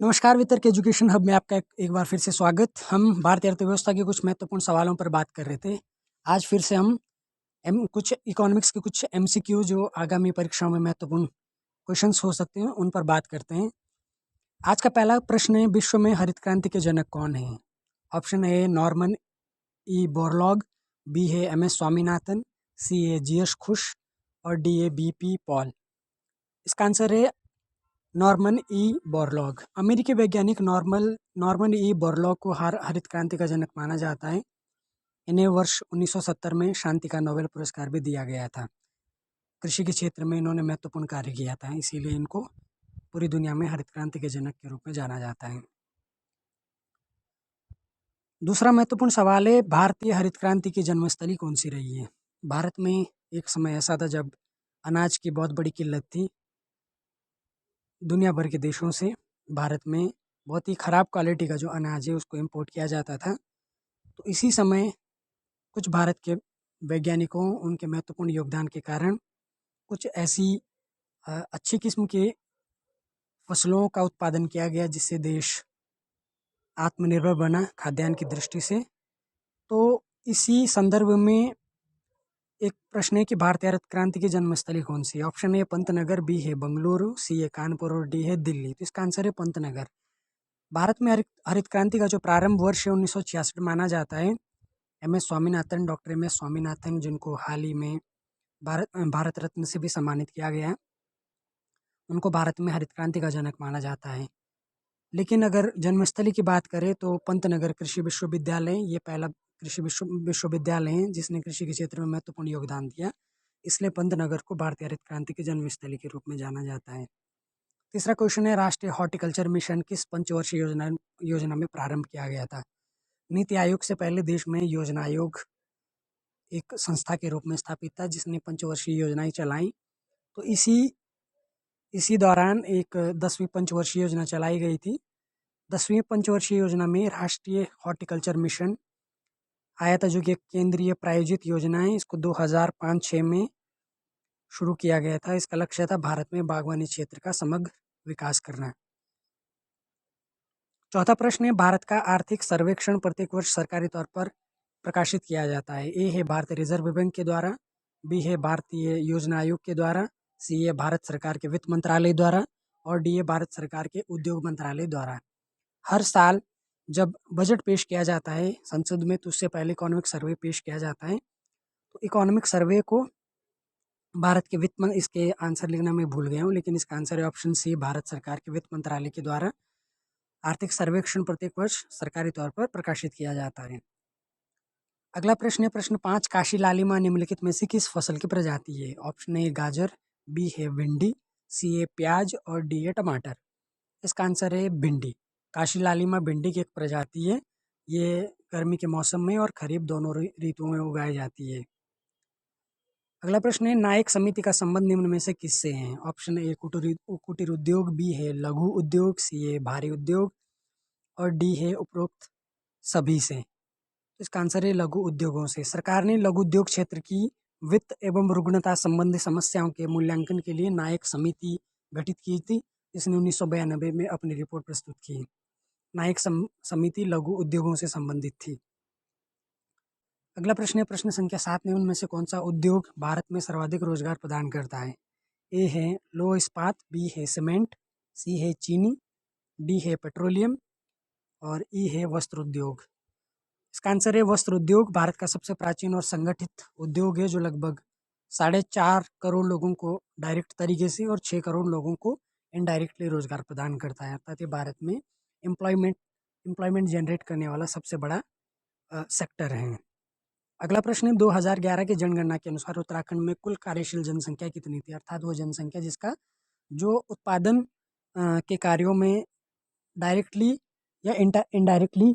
नमस्कार, वितर्क education hub में आपका एक बार फिर से स्वागत। हम भारतीय अर्थव्यवस्था के कुछ महत्वपूर्ण सवालों पर बात कर रहे थे। आज फिर से हम कुछ इकोनॉमिक्स के कुछ एमसीक्यू जो आगामी परीक्षाओं में महत्वपूर्ण क्वेश्चंस हो सकते हैं उन पर बात करते हैं। आज का पहला प्रश्न है, विश्व में हरित क्रांति के जनक कौन हैं? Option A Norman E Borlaug, B है एम एस स्वामीनाथन, सी है जी एस खुश और डी है बी पी पॉल। इसका आंसर है नॉर्मन ई बोरलॉग। अमेरिकी वैज्ञानिक नॉर्मन ई बोरलॉग को हरित क्रांति का जनक माना जाता है। इन्हें वर्ष 1970 में शांति का नोबेल पुरस्कार भी दिया गया था। कृषि के क्षेत्र में इन्होंने महत्वपूर्ण कार्य किया था, इसीलिए इनको पूरी दुनिया में हरित क्रांति के जनक के रूप में जाना जाता है। दूसरा महत्वपूर्ण सवाल है, भारतीय हरित क्रांति की जन्मस्थली कौन सी रही है? भारत में एक समय ऐसा था जब अनाज की बहुत बड़ी किल्लत थी। दुनिया भर के देशों से भारत में बहुत ही ख़राब क्वालिटी का जो अनाज है उसको इम्पोर्ट किया जाता था। तो इसी समय कुछ भारत के वैज्ञानिकों, उनके महत्वपूर्ण योगदान के कारण कुछ ऐसी अच्छी किस्म के फसलों का उत्पादन किया गया जिससे देश आत्मनिर्भर बना खाद्यान्न की दृष्टि से। तो इसी संदर्भ में एक प्रश्न है कि भारतीय हरित क्रांति की जन्मस्थली कौन सी है? ऑप्शन ए पंतनगर, बी है बंगलुरु, सी है कानपुर और डी है दिल्ली। तो इसका आंसर है पंतनगर। भारत में हरित क्रांति का जो प्रारंभ वर्ष है 1966 माना जाता है। M S Swaminathan, doctor M S Swaminathan, जिनको हाल ही में भारत रत्न से भी सम्मानित किया गया है, उनको भारत में हरित क्रांति का जनक माना जाता है। लेकिन अगर जन्मस्थली की बात करें तो पंतनगर कृषि विश्वविद्यालय ये पहला कृषि विश्वविद्यालय है जिसने कृषि के क्षेत्र में महत्वपूर्ण योगदान दिया, इसलिए पंतनगर को भारतीय हरित क्रांति की जन्मस्थली के रूप में जाना जाता है। तीसरा क्वेश्चन है, राष्ट्रीय हॉर्टिकल्चर मिशन किस पंचवर्षीय योजना में प्रारंभ किया गया था? नीति आयोग से पहले देश में योजना आयोग एक संस्था के रूप में स्थापित था जिसने पंचवर्षीय योजनाएं चलाई। तो इसी दौरान एक 10वीं पंचवर्षीय योजना चलाई गई थी। 10वीं पंचवर्षीय योजना में राष्ट्रीय हॉर्टिकल्चर मिशन आया था, जो कि एक केंद्रीय प्रायोजित योजना है। इसको 2005-06 में शुरू किया गया था। इसका लक्ष्य था भारत में बागवानी क्षेत्र का समग्र विकास करना। चौथा प्रश्न है, भारत का आर्थिक सर्वेक्षण प्रत्येक वर्ष सरकारी तौर पर प्रकाशित किया जाता है। ए है भारतीय रिजर्व बैंक के द्वारा, बी है भारतीय योजना आयोग के द्वारा, सी है भारत सरकार के वित्त मंत्रालय द्वारा और डी है भारत सरकार के उद्योग मंत्रालय द्वारा। हर साल जब बजट पेश किया जाता है संसद में तो उससे पहले इकोनॉमिक सर्वे पेश किया जाता है। तो इकोनॉमिक सर्वे को भारत के इसके आंसर लिखना मैं भूल गया हूँ, लेकिन इसका आंसर है ऑप्शन सी, भारत सरकार के वित्त मंत्रालय के द्वारा आर्थिक सर्वेक्षण प्रत्येक वर्ष सरकारी तौर पर प्रकाशित किया जाता है। अगला प्रश्न है प्रश्न 5, काशी लालिमा निम्नलिखित में से किस फसल की प्रजाति है? ऑप्शन ए गाजर, बी है भिंडी, सी है प्याज और डी है टमाटर। इसका आंसर है भिंडी। काशी लालिमा भिंडी की एक प्रजाति है। ये गर्मी के मौसम में और खरीफ दोनों ऋतुओं में उगाई जाती है। अगला प्रश्न है, नायक समिति का संबंध निम्न में से किससे है? ऑप्शन ए कुटीर उद्योग, बी है लघु उद्योग, सी है भारी उद्योग और डी है उपरोक्त सभी से। इसका आंसर है लघु उद्योगों से। सरकार ने लघु उद्योग क्षेत्र की वित्त एवं रुग्णता संबंधी समस्याओं के मूल्यांकन के लिए नायक समिति गठित की थी, जिसने 1992 में अपनी रिपोर्ट प्रस्तुत की। नायक समिति लघु उद्योगों से संबंधित थी। अगला प्रश्न है प्रश्न संख्या 7, में उनमें से कौन सा उद्योग भारत में सर्वाधिक रोजगार प्रदान करता है? ए है लोह इस्पात, बी है सीमेंट, सी है चीनी, डी है पेट्रोलियम और ई है वस्त्र उद्योग। इसका आंसर है वस्त्र उद्योग। भारत का सबसे प्राचीन और संगठित उद्योग है जो लगभग 4.5 करोड़ लोगों को डायरेक्ट तरीके से और 6 करोड़ लोगों को इनडायरेक्टली रोजगार प्रदान करता है। अर्थात ये भारत में एम्प्लॉयमेंट जनरेट करने वाला सबसे बड़ा सेक्टर है। अगला प्रश्न है, 2011 की जनगणना के अनुसार उत्तराखंड में कुल कार्यशील जनसंख्या कितनी थी? अर्थात वो जनसंख्या जिसका जो उत्पादन के कार्यों में डायरेक्टली या इनडायरेक्टली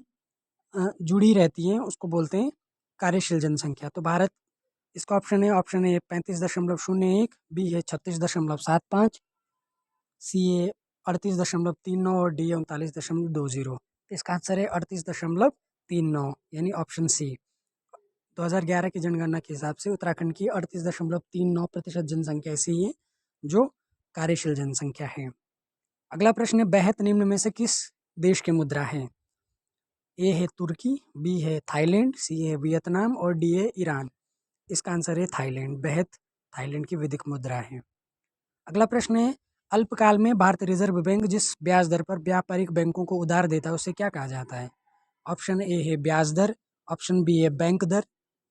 जुड़ी रहती है, उसको बोलते हैं कार्यशील जनसंख्या। तो भारत, इसका ऑप्शन है 35.01, बी है 36.75, सी है 38.39 और डी है 39.20। इसका आंसर है 38.39 यानी ऑप्शन सी। 2011 की जनगणना के हिसाब से उत्तराखंड की 38.39% जनसंख्या ऐसी है जो कार्यशील जनसंख्या है। अगला प्रश्न है, बेहद निम्न में से किस देश की मुद्रा है? ए है तुर्की, बी है थाईलैंड, सी है वियतनाम और डी है ईरान। इसका आंसर है थाईलैंड। बेहद थाईलैंड की विधिक मुद्रा है। अगला प्रश्न है, अल्पकाल में भारतीय रिजर्व बैंक जिस ब्याज दर पर व्यापारिक बैंकों को उधार देता है उसे क्या कहा जाता है? ऑप्शन ए है ब्याज दर, ऑप्शन बी है बैंक दर,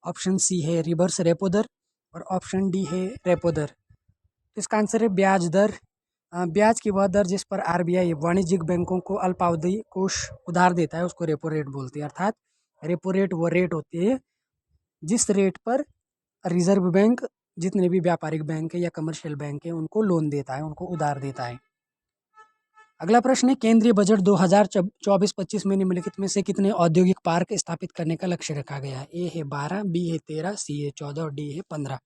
ऑप्शन सी है रिवर्स रेपो दर और ऑप्शन डी है रेपो दर। तो इसका आंसर है ब्याज दर। ब्याज की वह दर जिस पर आरबीआई वाणिज्यिक बैंकों को अल्पावधि कोष उधार देता है उसको रेपो रेट बोलते हैं। अर्थात रेपो रेट वो रेट होती है जिस रेट पर रिजर्व बैंक जितने भी व्यापारिक बैंक है या कमर्शियल बैंक है उनको लोन देता है, उनको उधार देता है। अगला प्रश्न है, केंद्रीय बजट 2024-25 में निम्नलिखित में से कितने औद्योगिक पार्क स्थापित करने का लक्ष्य रखा गया है? ए है 12, बी है 13, सी है 14 और डी है 15।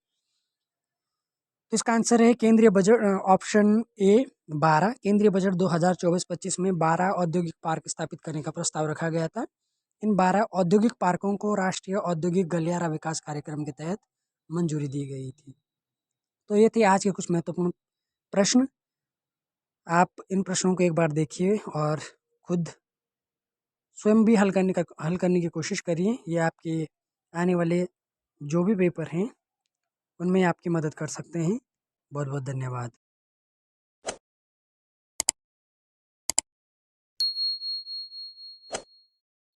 तो इसका आंसर है केंद्रीय बजट ऑप्शन ए 12। केंद्रीय बजट 2024-25 में 12 औद्योगिक पार्क स्थापित करने का प्रस्ताव रखा गया था। इन 12 औद्योगिक पार्कों को राष्ट्रीय औद्योगिक गलियारा विकास कार्यक्रम के तहत मंजूरी दी गई थी। तो ये थे आज के कुछ महत्वपूर्ण प्रश्न। आप इन प्रश्नों को एक बार देखिए और खुद स्वयं भी हल करने की कोशिश करिए। ये आपके आने वाले जो भी पेपर हैं उनमें आपकी मदद कर सकते हैं। बहुत बहुत धन्यवाद।